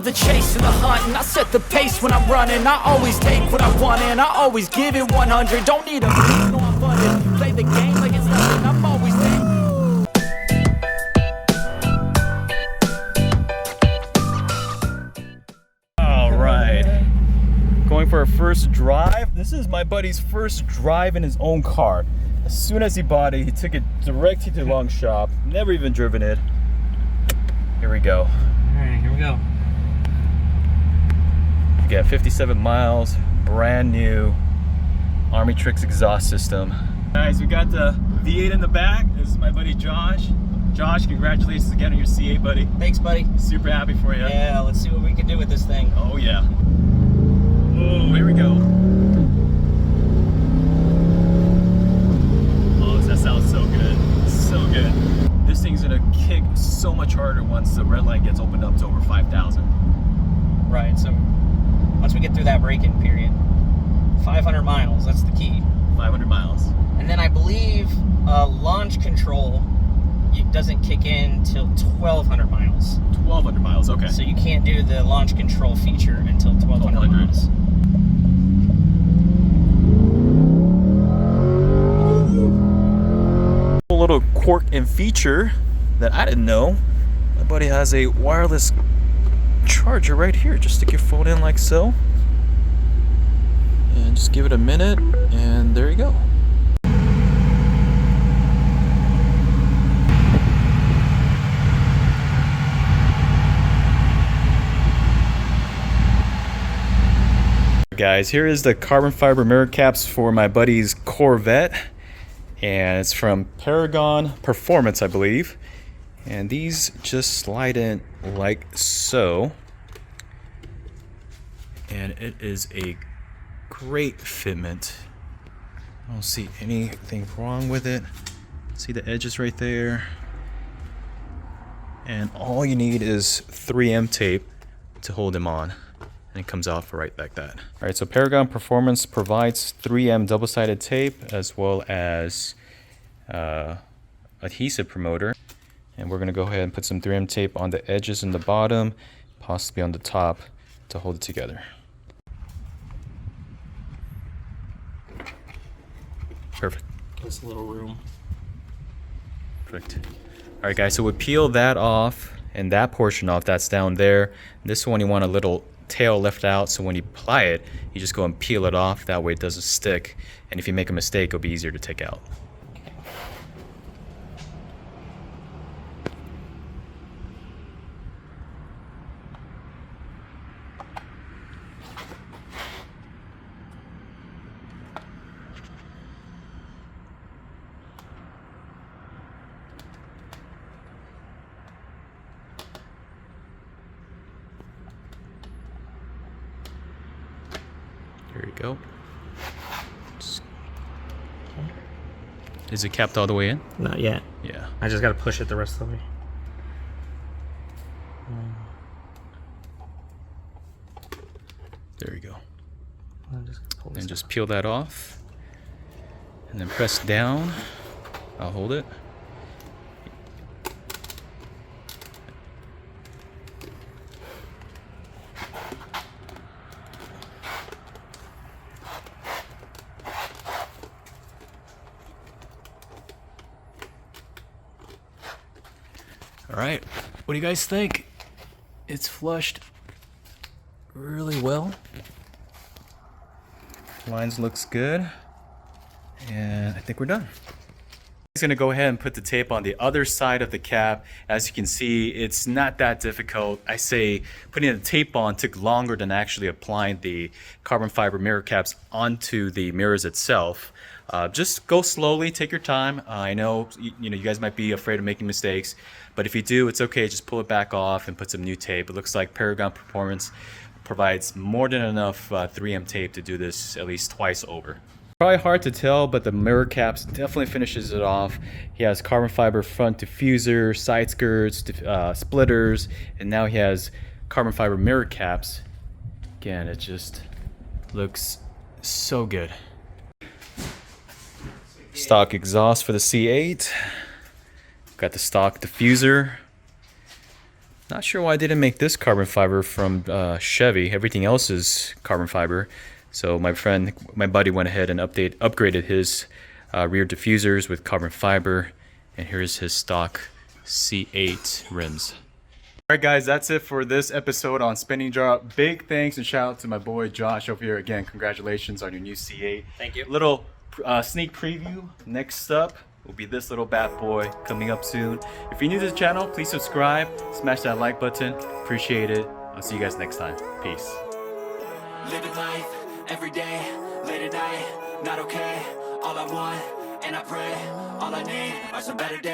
the chase and the hunt, and I set the pace when I'm running. I always take what I want and I always give it 100. Don't need a no, I'm funded. Play the game like it's nothing. I'm always there. All right, going for our first drive. This is my buddy's first drive in his own car. As soon as he bought it, he took it directly to the long shop. Never even driven it. Here we go. All right, here we go. We got 57 miles, brand new Army Tricks exhaust system. Guys, we got the V8 in the back. This is my buddy Josh. Josh, congratulations again on your C8, buddy. Thanks, buddy. Super happy for you. Yeah, let's see what we can do with this thing. Oh yeah. Oh, here we go. Oh, that sounds so good. So good. This thing's gonna kick so much harder once the red line gets opened up to over 5,000. Right, so once we get through that braking period, 500 miles, that's the key. 500 miles. And then I believe launch control doesn't kick in till 1,200 miles. 1,200 miles, okay. So you can't do the launch control feature until 1,200 miles. A little quirk and feature that I didn't know. My buddy has a wireless charger right here. Just stick your phone in like so. And just give it a minute, and there you go. Guys, here is the carbon fiber mirror caps for my buddy's Corvette, and it's from Paragon Performance, I believe. And these just slide in like so, and it is a great fitment. I don't see anything wrong with it. See the edges right there, and all you need is 3M tape to hold them on. And it comes off right like that. All right, so Paragon Performance provides 3M double-sided tape as well as adhesive promoter. And we're gonna go ahead and put some 3M tape on the edges and the bottom, possibly on the top, to hold it together. Perfect. Just a little room. Perfect. All right, guys, so we peel that off and that portion off that's down there. This one you want a little tail left out, so when you apply it, you just go and peel it off. That way it doesn't stick, and if you make a mistake, it'll be easier to take out. There you go. Is it capped all the way in? Not yet. Yeah. I just got to push it the rest of the way. There you go. Just And just peel that off. And then press down. I'll hold it. All right, what do you guys think? It's flushed really well. Lines looks good, and I think we're done. I'm gonna go ahead and put the tape on the other side of the cap. As you can see, it's not that difficult. I say putting the tape on took longer than actually applying the carbon fiber mirror caps onto the mirrors itself. Just go slowly, take your time. I know you guys might be afraid of making mistakes, but if you do, it's okay. Just pull it back off and put some new tape. It looks like Paragon Performance provides more than enough 3M tape to do this at least twice over. Probably hard to tell, but the mirror caps definitely finishes it off. He has carbon fiber front diffuser, side skirts, splitters, and now he has carbon fiber mirror caps. Again, it just looks so good. Stock exhaust for the C8. Got the stock diffuser. Not sure why I didn't make this carbon fiber from Chevy. Everything else is carbon fiber. So my buddy went ahead and upgraded his rear diffusers with carbon fiber. And here's his stock C8 rims. Alright guys, that's it for this episode on Spinning Drop. Big thanks and shout out to my boy Josh over here. Again, congratulations on your new C8. Thank you. Little sneak preview. Next up will be this little bad boy coming up soon. If you're new to the channel, please subscribe, smash that like button. Appreciate it. I'll see you guys next time. Peace. Living life every day, late at night, not okay. All I want, and I pray, all I need are some better days.